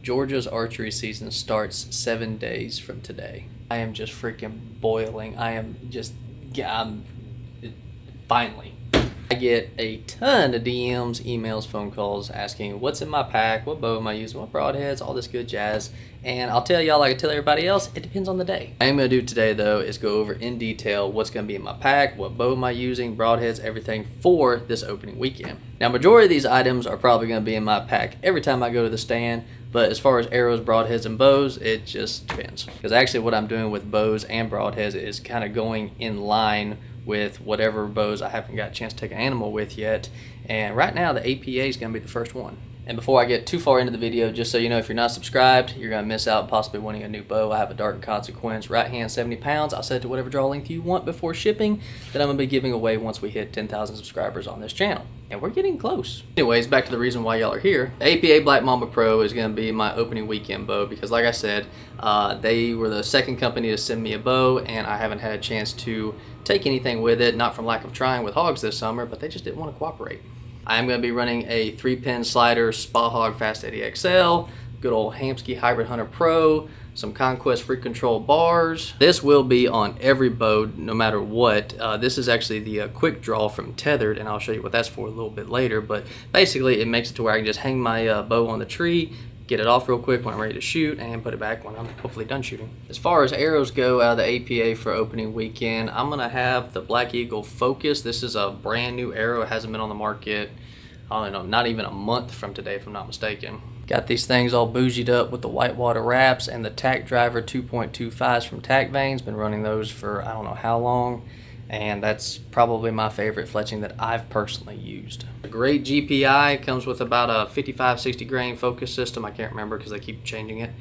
Georgia's archery season starts 7 days from today. I am just freaking boiling. I'm finally. I get a ton of DMs, emails, phone calls asking what's in my pack, what bow am I using, what broadheads, all this good jazz. And I'll tell y'all, like I tell everybody else, it depends on the day. What I'm going to do today, though, is go over in detail what's going to be in my pack, what bow am I using, broadheads, everything for this opening weekend. Now, majority of these items are probably going to be in my pack every time I go to the stand, but as far as arrows, broadheads, and bows, it just depends. Because actually what I'm doing with bows and broadheads is kind of going in line with whatever bows I haven't got a chance to take an animal with yet. And right now, the APA is going to be the first one. And before I get too far into the video, just so you know, if you're not subscribed, you're going to miss out on possibly winning a new bow. I have a Dart and Consequence right hand 70 pounds. I'll set it to whatever draw length you want before shipping that I'm going to be giving away once we hit 10,000 subscribers on this channel. And we're getting close. Anyways, back to the reason why y'all are here. The APA Black Mamba Pro is going to be my opening weekend bow because, like I said, they were the second company to send me a bow, and I haven't had a chance to take anything with it, not from lack of trying with hogs this summer, but they just didn't want to cooperate. I am going to be running a 3-pin slider Spa Hog Fast Eddie XL, good old Hamskea Hybrid Hunter Pro, some Conquest Free Control bars. This will be on every bow no matter what. This is actually the quick draw from Tethered, and I'll show you what that's for a little bit later, but basically it makes it to where I can just hang my bow on the tree, get it off real quick when I'm ready to shoot, and put it back when I'm hopefully done shooting. As far as arrows go out of the APA for opening weekend, I'm gonna have the Black Eagle Focus. This is a brand new arrow. It hasn't been on the market, I don't know, not even a month from today if I'm not mistaken. Got these things all bougied up with the whitewater wraps and the Tack Driver 2.25s from Tack Veins. Been running those for I don't know how long, and that's probably my favorite fletching that I've personally used. A great GPI, comes with about a 55-60 grain focus system. I can't remember because they keep changing it.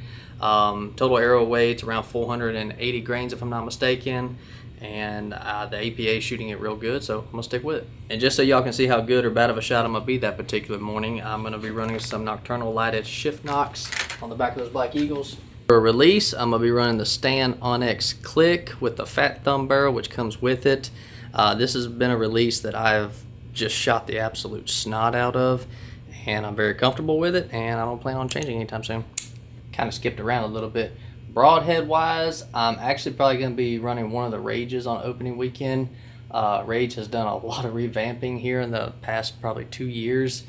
Total arrow weight's around 480 grains if I'm not mistaken, and the APA is shooting it real good, so I'm gonna stick with it. And just so y'all can see how good or bad of a shot I'm gonna be that particular morning, I'm gonna be running some nocturnal light edge shift knocks on the back of those Black Eagles. For a release, I'm going to be running the Stan Onyx Click with the fat thumb barrel, which comes with it. This has been a release that I've just shot the absolute snot out of, and I'm very comfortable with it, and I don't plan on changing anytime soon. Kind of skipped around a little bit. Broadhead wise, I'm actually probably going to be running one of the Rages on opening weekend. Rage has done a lot of revamping here in the past probably 2 years.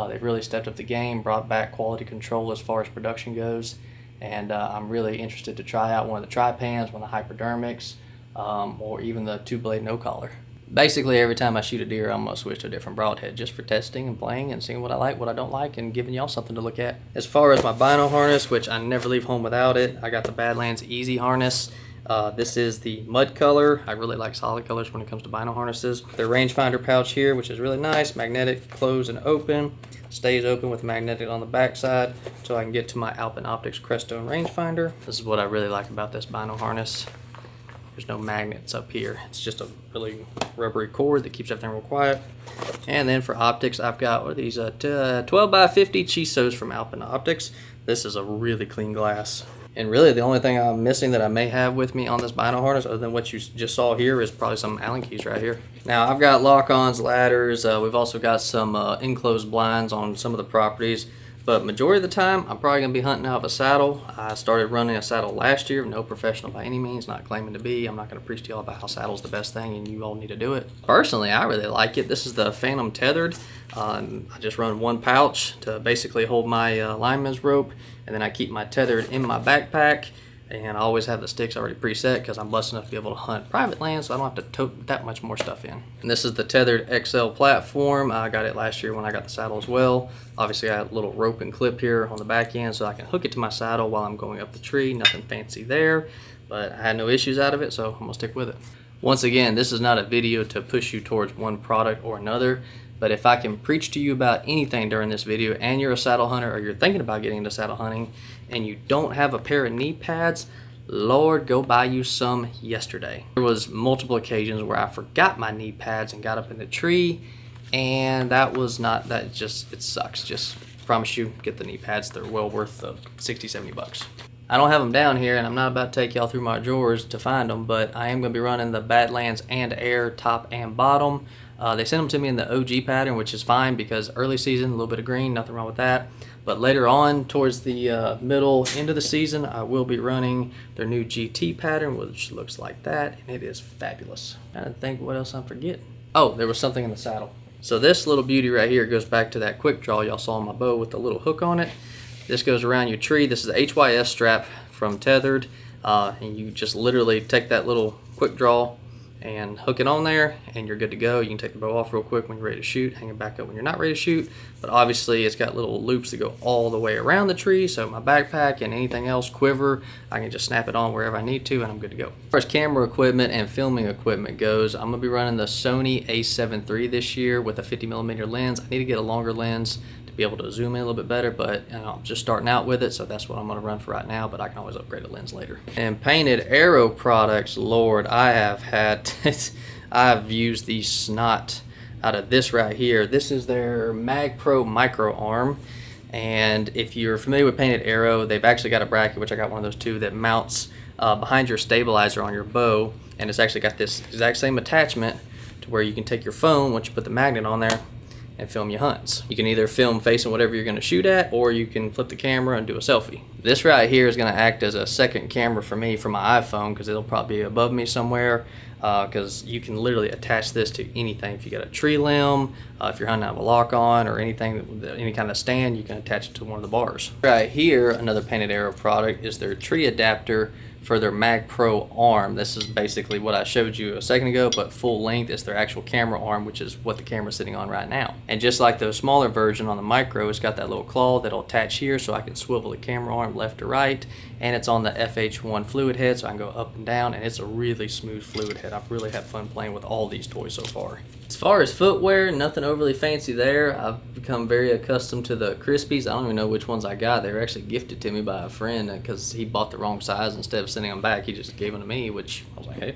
They've really stepped up the game, brought back quality control as far as production goes. And I'm really interested to try out one of the tri-pans, one of the hypodermics, or even the 2-blade no-collar. Basically, every time I shoot a deer, I'm going to switch to a different broadhead just for testing and playing and seeing what I like, what I don't like, and giving y'all something to look at. As far as my Bino harness, which I never leave home without it, I got the Badlands Easy harness. This is the mud color. I really like solid colors when it comes to Bino harnesses. The rangefinder pouch here, which is really nice, magnetic, close and open. Stays open with magnetic on the back side so I can get to my Alpine Optics Crestone rangefinder. This is what I really like about this Bino harness. There's no magnets up here. It's just a really rubbery cord that keeps everything real quiet. And then for optics, I've got what are these 12x50 Chisos from Alpine Optics. This is a really clean glass. And really the only thing I'm missing that I may have with me on this Bino harness, other than what you just saw here, is probably some Allen keys right here. Now I've got lock-ons, ladders, we've also got some enclosed blinds on some of the properties, but majority of the time I'm probably going to be hunting out of a saddle. I started running a saddle last year, no professional by any means, not claiming to be. I'm not going to preach to y'all about how saddle's the best thing and you all need to do it. Personally, I really like it. This is the Phantom Tethered. I just run one pouch to basically hold my lineman's rope, and then I keep my Tethered in my backpack, and I always have the sticks already preset because I'm blessed enough to be able to hunt private land, so I don't have to tote that much more stuff in. And this is the Tethered XL platform. I got it last year when I got the saddle as well. Obviously I got a little rope and clip here on the back end so I can hook it to my saddle while I'm going up the tree. Nothing fancy there, but I had no issues out of it, so I'm gonna stick with it. Once again, this is not a video to push you towards one product or another, but if I can preach to you about anything during this video and you're a saddle hunter or you're thinking about getting into saddle hunting and you don't have a pair of knee pads, Lord, go buy you some yesterday. There was multiple occasions where I forgot my knee pads and got up in the tree, and it sucks. Just promise you, get the knee pads. They're well worth the 60-70 bucks. I don't have them down here, and I'm not about to take y'all through my drawers to find them, but I am going to be running the Badlands and Air top and bottom. They sent them to me in the OG pattern, which is fine because early season, a little bit of green, nothing wrong with that. But later on, towards the middle, end of the season, I will be running their new GT pattern, which looks like that, and it is fabulous. I didn't think what else I'm forgetting. Oh, there was something in the saddle. So this little beauty right here goes back to that quick draw y'all saw on my bow with the little hook on it. This goes around your tree. This is the HYS strap from Tethered, and you just literally take that little quick draw and hook it on there and you're good to go. You can take the bow off real quick when you're ready to shoot, hang it back up when you're not ready to shoot, but obviously it's got little loops that go all the way around the tree, so my backpack and anything else, quiver, I can just snap it on wherever I need to and I'm good to go. As far as camera equipment and filming equipment goes, I'm going to be running the Sony a7 III this year with a 50mm lens. I need to get a longer lens to be able to zoom in a little bit better, but I'm just starting out with it, so that's what I'm going to run for right now, but I can always upgrade a lens later. And Painted Arrow products, Lord, I have had I've used the snot out of this right here. This is their Mag Pro Micro Arm, and if you're familiar with Painted Arrow, they've actually got a bracket, which I got one of those too, that mounts behind your stabilizer on your bow, and it's actually got this exact same attachment to where you can take your phone once you put the magnet on there and film your hunts. You can either film facing whatever you're going to shoot at, or you can flip the camera and do a selfie. This right here is going to act as a second camera for me for my iPhone, because it'll probably be above me somewhere, because you can literally attach this to anything. If you got a tree limb, if you're hunting out of a lock-on or anything, any kind of stand, you can attach it to one of the bars. Right here, another Painted Arrow product is their tree adapter for their Mag Pro arm. This is basically what I showed you a second ago, but full length. Is their actual camera arm, which is what the camera's sitting on right now. And just like the smaller version on the Micro, it's got that little claw that'll attach here so I can swivel the camera arm left to right, and it's on the FH1 fluid head, so I can go up and down, and it's a really smooth fluid head. I've really had fun playing with all these toys so far. As far as footwear, nothing overly fancy there. I've become very accustomed to the Crispies. I don't even know which ones I got. They were actually gifted to me by a friend because he bought the wrong size. Instead of sending them back, he just gave them to me, which I was like, hey,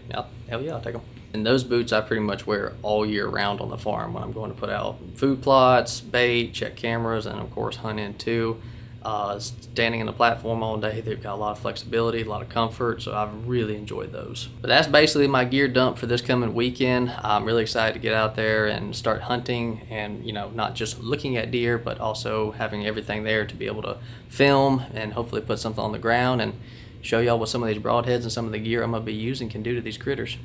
hell yeah, I'll take them. And those boots I pretty much wear all year round on the farm when I'm going to put out food plots, bait, check cameras, and of course hunt in too. Standing in the platform all day, they've got a lot of flexibility, a lot of comfort, so I've really enjoyed those. But that's basically my gear dump for this coming weekend. I'm really excited to get out there and start hunting, and not just looking at deer, but also having everything there to be able to film and hopefully put something on the ground and show y'all what some of these broadheads and some of the gear I'm going to be using can do to these critters.